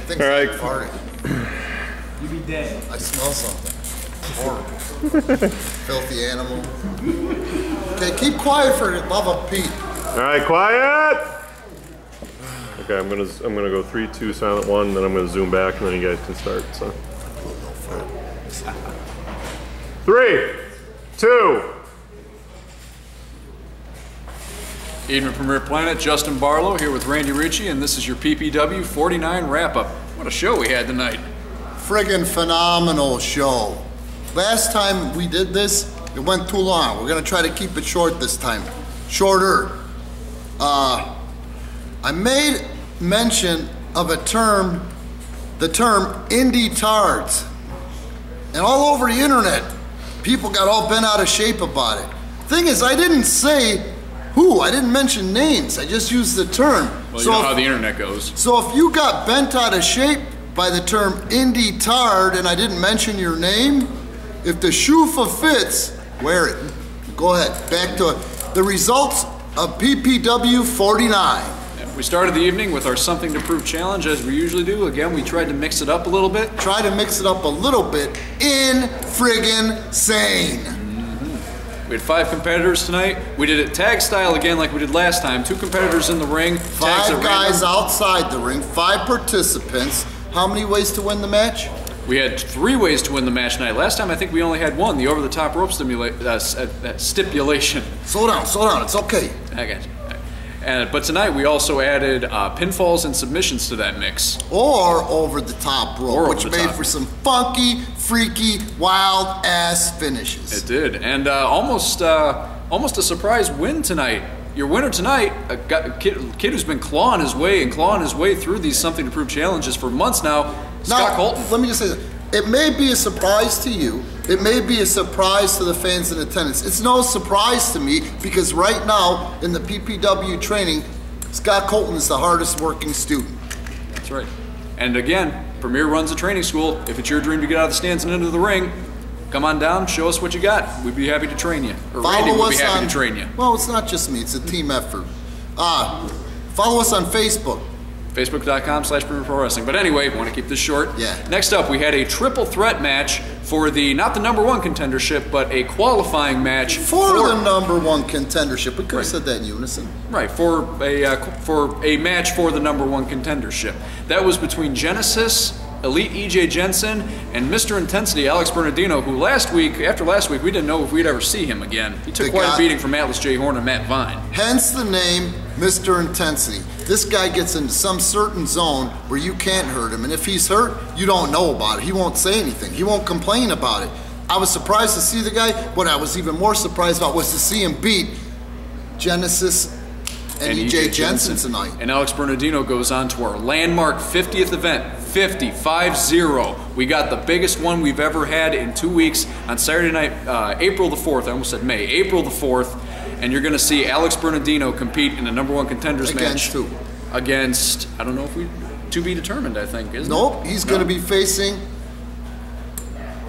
Things All right. farting. You'd be dead. I smell something. Horrible. Filthy animal. Okay, keep quiet for the love of Pete. All right, quiet. Okay, I'm gonna go 3, 2, silent 1, then I'm gonna zoom back, and then you guys can start. So 3, 2. Evening Premier Planet, Justin Barlow here with Randy Ritchie, and this is your PPW 49 wrap-up. What a show we had tonight. Friggin' phenomenal show. Last time we did this, it went too long. We're gonna try to keep it short this time. Shorter. I made mention of a term, the term indie tards. And all over the internet, people got all bent out of shape about it. Thing is, I didn't say who, I didn't mention names, I just used the term. Well, you know how the internet goes. So if you got bent out of shape by the term indie tard and I didn't mention your name, if the shoe fits, wear it. Go ahead, back to the results of PPW 49. We started the evening with our Something to Prove challenge, as we usually do. Again, we tried to mix it up a little bit. Try to mix it up a little bit in friggin' sane. We had 5 competitors tonight. We did it tag style again like we did last time. 2 competitors in the ring. 5 guys outside the ring, 5 participants. How many ways to win the match? We had 3 ways to win the match tonight. Last time I think we only had 1, the over-the-top rope stipulation. Slow down, it's okay. I got you. But tonight we also added pinfalls and submissions to that mix. Or over the top rope, which made for some funky, freaky, wild ass finishes. It did, and almost a surprise win tonight. Your winner tonight, a kid who's been clawing his way through these Something to Prove challenges for months now, Scott Colton. Let me just say this. It may be a surprise to you. It may be a surprise to the fans in attendance. It's no surprise to me because right now in the PPW training, Scott Colton is the hardest working student. That's right. And again, Premier runs a training school. If it's your dream to get out of the stands and into the ring, come on down, show us what you got. We'd be happy to train you. Or Randy would be happy to train you. Well, it's not just me, it's a team effort. Follow us on Facebook. Facebook.com/Premier Pro Wrestling. But anyway, want to keep this short. Yeah. Next up, we had a triple threat match for not the #1 contendership, but a qualifying match for the #1 contendership. We could have said that in unison. Right, for a match for the #1 contendership. That was between Genesis, Elite EJ Jensen, and Mr. Intensity Alex Bernardino, who after last week, we didn't know if we'd ever see him again. He took quite a beating from Atlas J. Horn and Matt Vine. Hence the name Mr. Intensity. This guy gets into some certain zone where you can't hurt him, and if he's hurt, you don't know about it. He won't say anything. He won't complain about it. I was surprised to see the guy. What I was even more surprised about was to see him beat Genesis and EJ Jensen tonight. And Alex Bernardino goes on to our landmark 50th event, 50. We got the biggest one we've ever had in 2 weeks on Saturday night, April the 4th. I almost said May, April the 4th. And you're going to see Alex Bernardino compete in the #1 contenders match. Against who? Against, I don't know if to be determined, I think, isn't it? Nope, he's going to be facing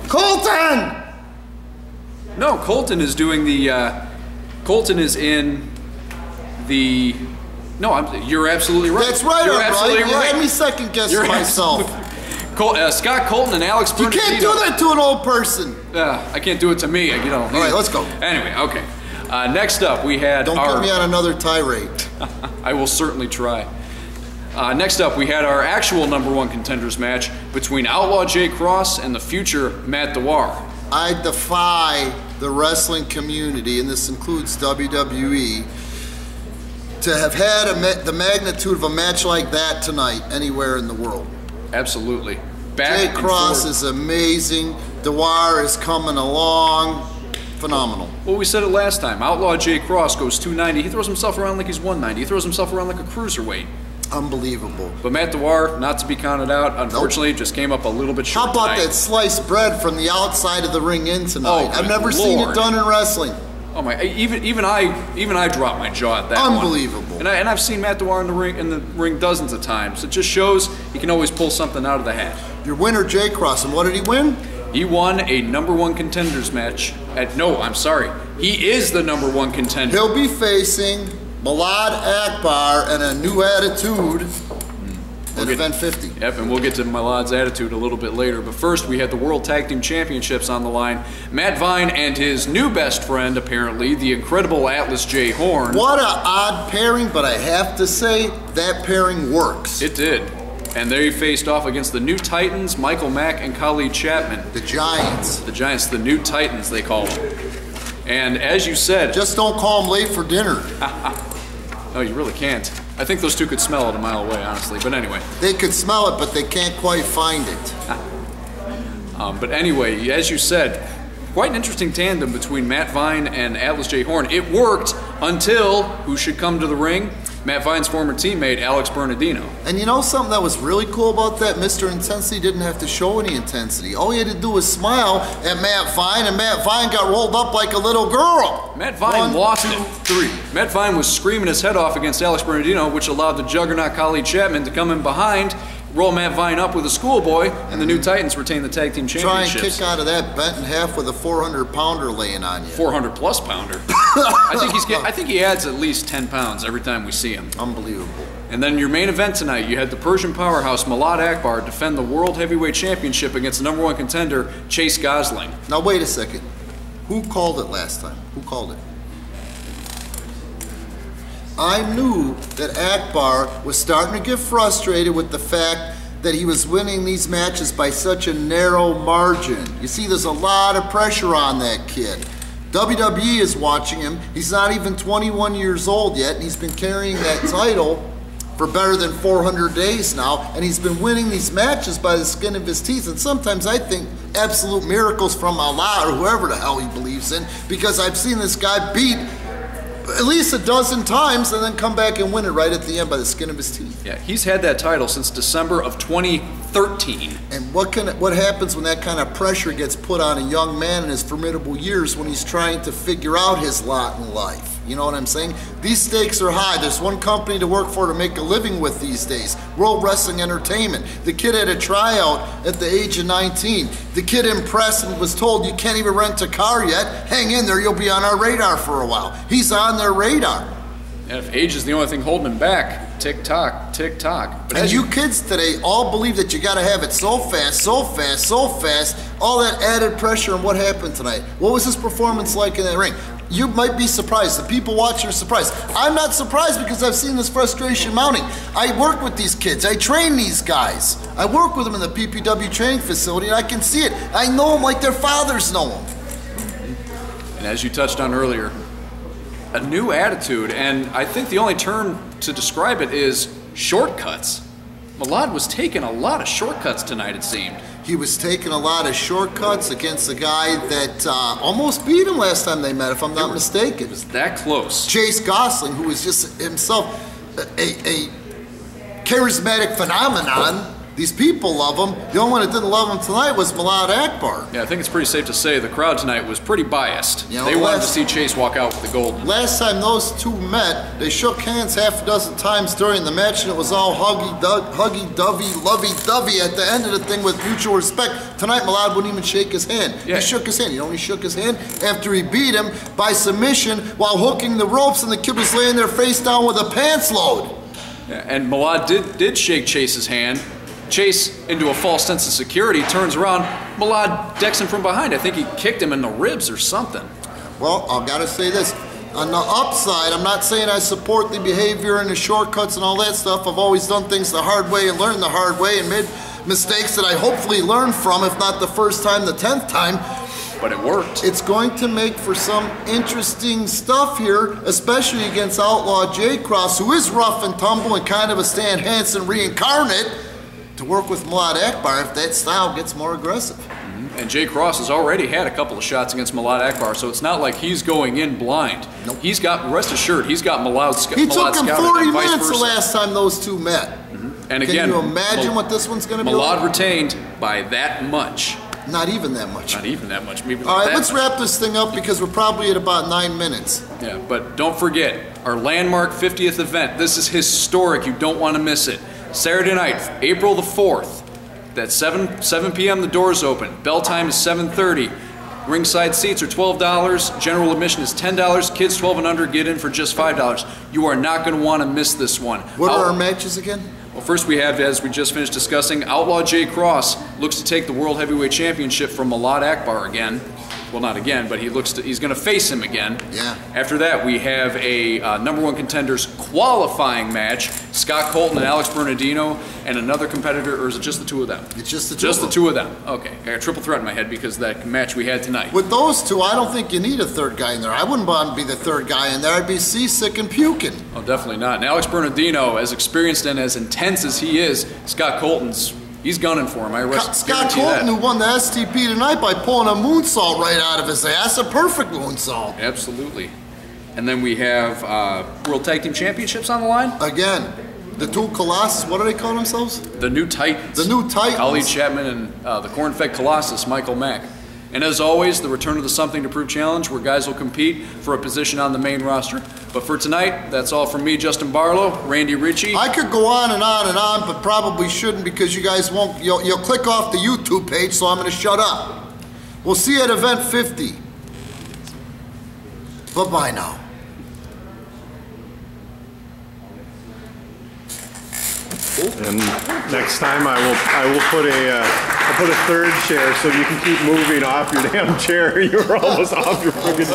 Colton! No, Colton is doing Colton is in the, you're absolutely right. That's right, you're absolutely right. You had me second guess myself. Scott Colton and Alex Bernardino. You can't do that to an old person. I can't do it to me. All right, let's go. Anyway, okay. Next up, we had Don't put me on another tirade. I will certainly try. Next up, we had our actual #1 contenders match between Outlaw Jay Cross and the future Matt Dewar. I defy the wrestling community, and this includes WWE, to have had the magnitude of a match like that tonight anywhere in the world. Absolutely. Jay Cross is amazing. Dewar is coming along. Phenomenal. Well, we said it last time. Outlaw Jay Cross goes 290. He throws himself around like he's 190. He throws himself around like a cruiserweight. Unbelievable. But Matt Dewar, not to be counted out, unfortunately, just came up a little bit short. How about tonight. that sliced bread from the outside of the ring in tonight? Oh, I've never seen it done in wrestling. Oh my! Even I dropped my jaw at that. Unbelievable. One. And I've seen Matt Dewar in the ring dozens of times. It just shows he can always pull something out of the hat. Your winner, Jay Cross, and what did he win? He won a #1 contenders match. He is the #1 contender. He'll be facing Malad Akbar and a new attitude. at event 50. Yep, and we'll get to Milad's attitude a little bit later. But first, we had the World Tag Team Championships on the line. Matt Vine and his new best friend, apparently, the incredible Atlas J. Horn. What an odd pairing, but I have to say, that pairing works. It did. And they faced off against the New Titans, Michael Mack and Khalid Chapman. The Giants. The Giants, the New Titans, they call them. And as you said... Just don't call them late for dinner. No, you really can't. I think those two could smell it a mile away, honestly. But anyway. They could smell it, but they can't quite find it. But anyway, as you said, quite an interesting tandem between Matt Vine and Atlas J. Horn. It worked until who should come to the ring? Matt Vine's former teammate, Alex Bernardino. And you know something that was really cool about that? Mr. Intensity didn't have to show any intensity. All he had to do was smile at Matt Vine, and Matt Vine got rolled up like a little girl. Matt Vine lost it. 3. Matt Vine was screaming his head off against Alex Bernardino, which allowed the juggernaut Khalid Chapman to come in behind, roll Matt Vine up with a schoolboy, and the New Titans retain the tag team championships. Try and kick out of that bent in half with a 400-pounder laying on you. 400-plus pounder. I think he adds at least 10 pounds every time we see him. Unbelievable. And then your main event tonight, you had the Persian powerhouse Malad Akbar defend the World Heavyweight Championship against the #1 contender Chase Gosling. Now wait a second. Who called it last time? Who called it? I knew that Akbar was starting to get frustrated with the fact that he was winning these matches by such a narrow margin. You see, there's a lot of pressure on that kid. WWE is watching him. He's not even 21 years old yet, and he's been carrying that title for better than 400 days now, and he's been winning these matches by the skin of his teeth. And sometimes I think absolute miracles from Allah or whoever the hell he believes in, because I've seen this guy beat at least a dozen times and then come back and win it right at the end by the skin of his teeth. Yeah, he's had that title since December of 2013. And what happens when that kind of pressure gets put on a young man in his formidable years when he's trying to figure out his lot in life? You know what I'm saying? These stakes are high. There's one company to work for to make a living with these days. World Wrestling Entertainment. The kid had a tryout at the age of 19. The kid impressed and was told, you can't even rent a car yet. Hang in there, you'll be on our radar for a while. He's on their radar. And if age is the only thing holding him back, tick-tock, tick-tock. And you kids today all believe that you got to have it so fast, so fast, so fast. All that added pressure, and what happened tonight? What was his performance like in that ring? You might be surprised. The people watching are surprised. I'm not surprised because I've seen this frustration mounting. I work with these kids. I train these guys. I work with them in the PPW training facility, and I can see it. I know them like their fathers know them. And as you touched on earlier, a new attitude, and I think the only term to describe it is shortcuts. Malad was taking a lot of shortcuts tonight, it seemed. He was taking a lot of shortcuts against a guy that almost beat him last time they met, if I'm not mistaken. It was that close. Chase Gosling, who was just himself a charismatic phenomenon. These people love him. The only one that didn't love him tonight was Malad Akbar. Yeah, I think it's pretty safe to say the crowd tonight was pretty biased. You know, they wanted to see Chase walk out with the gold. Last time those two met, they shook hands half a dozen times during the match, and it was all huggy-dovey, lovey-dovey at the end of the thing with mutual respect. Tonight, Malad wouldn't even shake his hand. Yeah. He shook his hand. You know, he shook his hand after he beat him by submission while hooking the ropes, and the kid was laying there face down with a pants load. Yeah, and Malad did shake Chase's hand. Chase, into a false sense of security, turns around. Malad decks him from behind. I think he kicked him in the ribs or something. Well, I've got to say this. On the upside, I'm not saying I support the behavior and the shortcuts and all that stuff. I've always done things the hard way and learned the hard way and made mistakes that I hopefully learned from, if not the first time, the 10th time. But it worked. It's going to make for some interesting stuff here, especially against Outlaw J. Cross, who is rough and tumble and kind of a Stan Hansen reincarnate, to work with Malad Akbar if that style gets more aggressive. And Jay Cross has already had a couple of shots against Malad Akbar, so it's not like he's going in blind. Nope. He's got, rest assured, he's got Malad scouted. He took him 40 minutes versa. the last time those two met. And again, can you imagine what this one's going to be Malad like? retained by that much. Not even that much. Not even that much. Maybe all right, that let's much. wrap this thing up because we're probably at about 9 minutes. Yeah, but don't forget, our landmark 50th event. This is historic. You don't want to miss it. Saturday night, April the 4th. At 7 p.m. the doors open. Bell time is 7:30. Ringside seats are $12. General admission is $10. Kids 12 and under get in for just $5. You are not going to want to miss this one. What are our matches again? Well, First we have, as we just finished discussing, Outlaw Jay Cross looks to take the World Heavyweight Championship from Malad Akbar again. Well, not again, but he's going to face him again. Yeah. After that, we have a #1 contenders qualifying match: Scott Colton and Alex Bernardino, and another competitor, or is it just the two of them? It's just the two. Just the two of them. Okay, I got a triple threat in my head because of that match we had tonight. With those two, I don't think you need a third guy in there. I wouldn't want to be the third guy in there. I'd be seasick and puking. Oh, definitely not. And Alex Bernardino, as experienced and as intense as he is, Scott Colton's. He's gunning for him. Scott Colton, who won the STP tonight by pulling a moonsault right out of his ass, a perfect moonsault. Absolutely. And then we have World Tag Team Championships on the line. Again, the two Colossus, what do they call themselves? The New Titans. The New Titans. Khalid Chapman and the corn-fed Colossus, Michael Mack. And as always, the return of the Something to Prove Challenge, where guys will compete for a position on the main roster. But for tonight, that's all from me, Justin Barlow, Randy Ritchie. I could go on and on and on, but probably shouldn't because you guys won't, you'll click off the YouTube page, so I'm going to shut up. We'll see you at event 50. Bye-bye now. And next time I will put a third chair so you can keep moving off your damn chair. You're almost off your friggin'